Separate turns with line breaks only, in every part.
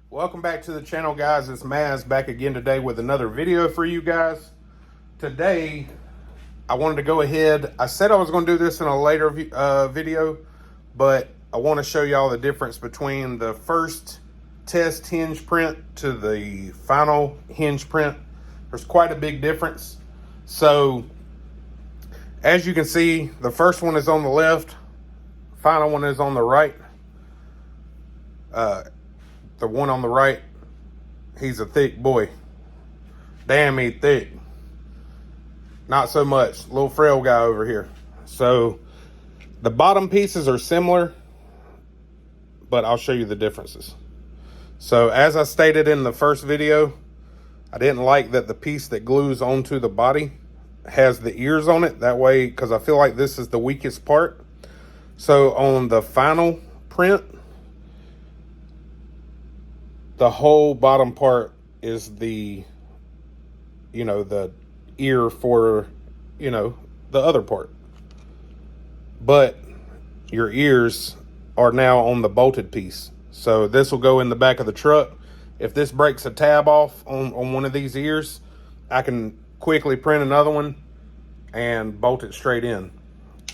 Welcome back to the channel, guys. It's MAZZ back again today with another video for you guys. Today, I wanted to go ahead. I said I was going to do this in a later video, but I want to show y'all the difference between the first test hinge print to the final hinge print. There's quite a big difference. So, as you can see, the first one is on the left, final one is on the right. The one on the right, he's a thick boy. Damn, he thick. Not so much. Little frail guy over here. So the bottom pieces are similar, but I'll show you the differences. So as I stated in the first video, I didn't like that the piece that glues onto the body has the ears on it. That way, because I feel like this is the weakest part. So on the final print, the whole bottom part is the ear for, the other part. But your ears are now on the bolted piece. So this will go in the back of the truck. If this breaks a tab off on one of these ears, I can quickly print another one and bolt it straight in.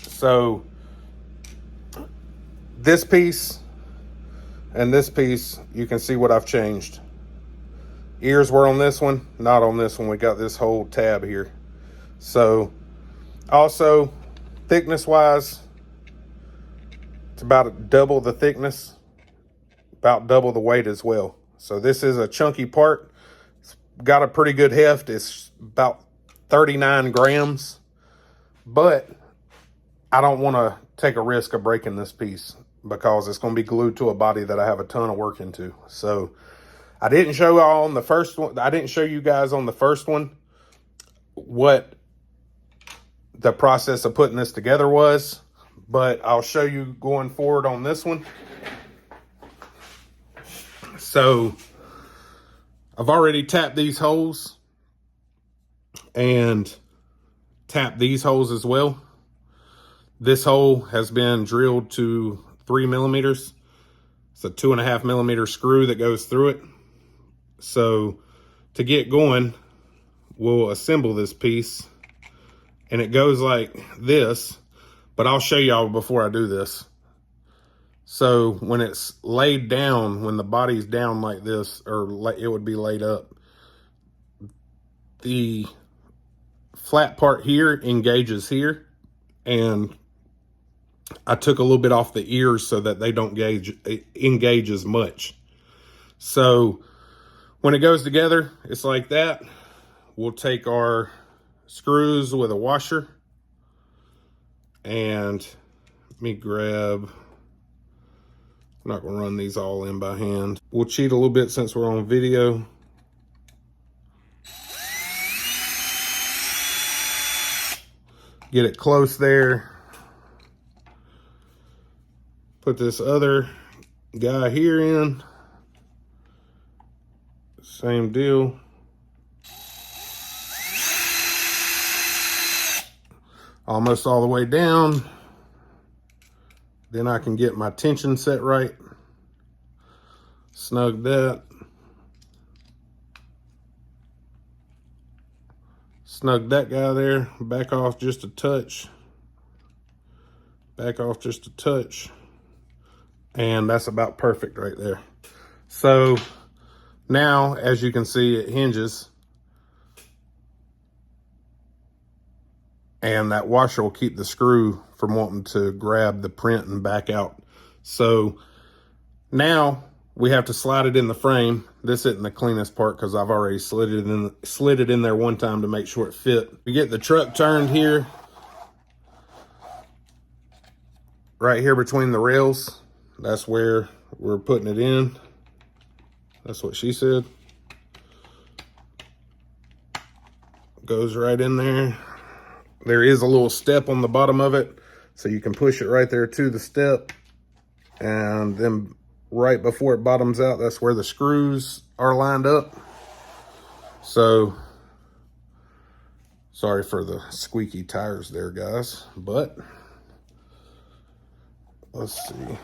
So this piece and this piece, you can see what I've changed. Ears were on this one, not on this one. We got this whole tab here. So also thickness wise, it's about double the thickness, about double the weight as well. So this is a chunky part. It's got a pretty good heft. It's about 39 grams, but I don't want to take a risk of breaking this piece because it's going to be glued to a body that I have a ton of work into. So I didn't show y'all on the first one. I didn't show you guys on the first one what the process of putting this together was, but I'll show you going forward on this one. So I've already tapped these holes and tapped these holes as well. This hole has been drilled to 3 millimeters. It's a 2.5 millimeter screw that goes through it. So to get going, we'll assemble this piece, and it goes like this, but I'll show y'all before I do this. So when it's laid down, when the body's down like this, or it would be laid up, the flat part here engages here, and I took a little bit off the ears so that they don't engage as much. So when it goes together, it's like that. We'll take our screws with a washer, and let me grab, I'm not gonna run these all in by hand. We'll cheat a little bit since we're on video. Get it close there. Put this other guy here in. Same deal. Almost all the way down. Then I can get my tension set right. Snug that. Snug that guy there. Back off just a touch. Back off just a touch. And that's about perfect right there. So now, as you can see, it hinges. And that washer will keep the screw from wanting to grab the print and back out. So now we have to slide it in the frame. This isn't the cleanest part because I've already slid it in there one time to make sure it fit. We get the truck turned here, right here between the rails. That's where we're putting it in. That's what she said. Goes right in there. There is a little step on the bottom of it, so you can push it right there to the step. And then right before it bottoms out, that's where the screws are lined up. So, sorry for the squeaky tires there, guys, but let's see.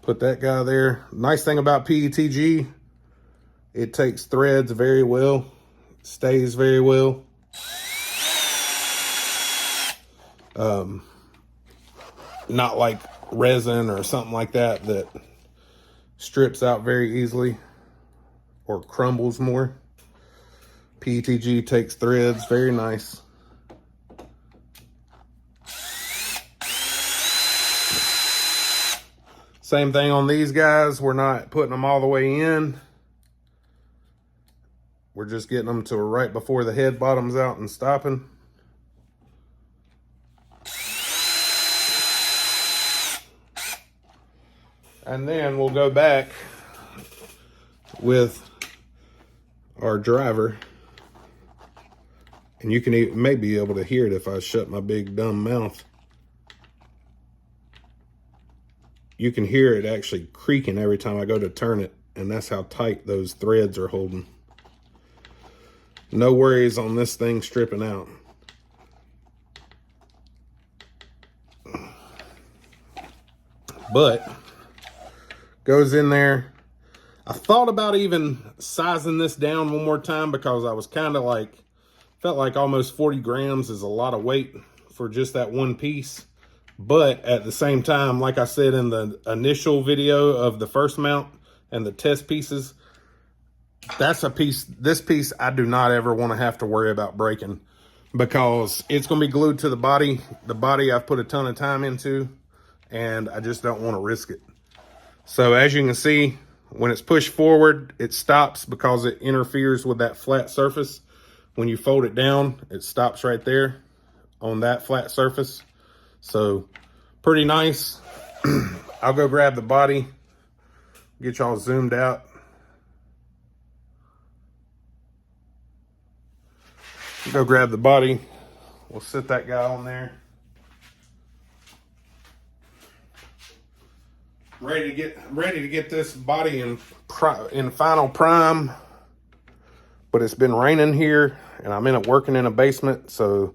Put that guy there. Nice thing about PETG, it takes threads very well, stays very well. Not like resin or something like that that strips out very easily or crumbles more. PETG takes threads very nice. Same thing on these guys. We're not putting them all the way in. We're just getting them to right before the head bottoms out and stopping. And then we'll go back with our driver. And you can even, may be able to hear it if I shut my big dumb mouth. You can hear it actually creaking every time I go to turn it. And that's how tight those threads are holding. No worries on this thing stripping out. But goes in there. I thought about even sizing this down one more time because I was kind of like, felt like almost 40 grams is a lot of weight for just that one piece. But at the same time, like I said in the initial video of the first mount and the test pieces, that's a piece, this piece I do not ever want to have to worry about breaking because it's going to be glued to the body. The body I've put a ton of time into and I just don't want to risk it. So as you can see, when it's pushed forward, it stops because it interferes with that flat surface. When you fold it down, it stops right there on that flat surface. So pretty nice. I'll go grab the body, get y'all zoomed out. Go grab the body. We'll sit that guy on there. Ready to get this body in final prime, but it's been raining here and I'm working in a basement, so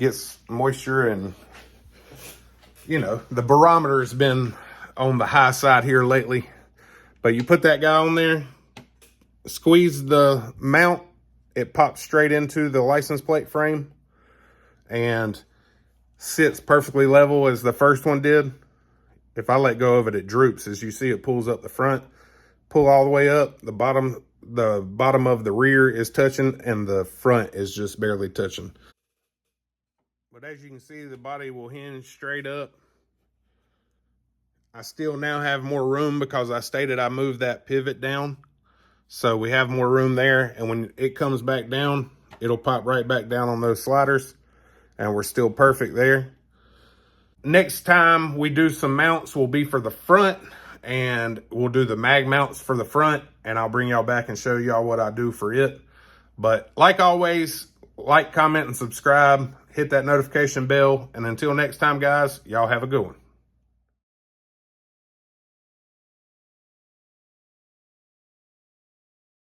gets moisture and you know the barometer has been on the high side here lately. But you put that guy on there, squeeze the mount, it pops straight into the license plate frame and sits perfectly level as the first one did. If I let go of it, it droops. As you see, it pulls up the front, pull all the way up. The bottom of the rear is touching and the front is just barely touching. But as you can see, the body will hinge straight up. I still now have more room because I stated I moved that pivot down. So we have more room there. And when it comes back down, it'll pop right back down on those sliders. And we're still perfect there. Next time we do some mounts will be for the front, and we'll do the mag mounts for the front, and I'll bring y'all back and show y'all what I do for it. But like always, like, comment, and subscribe. Hit that notification bell. And until next time, guys, y'all have a good one.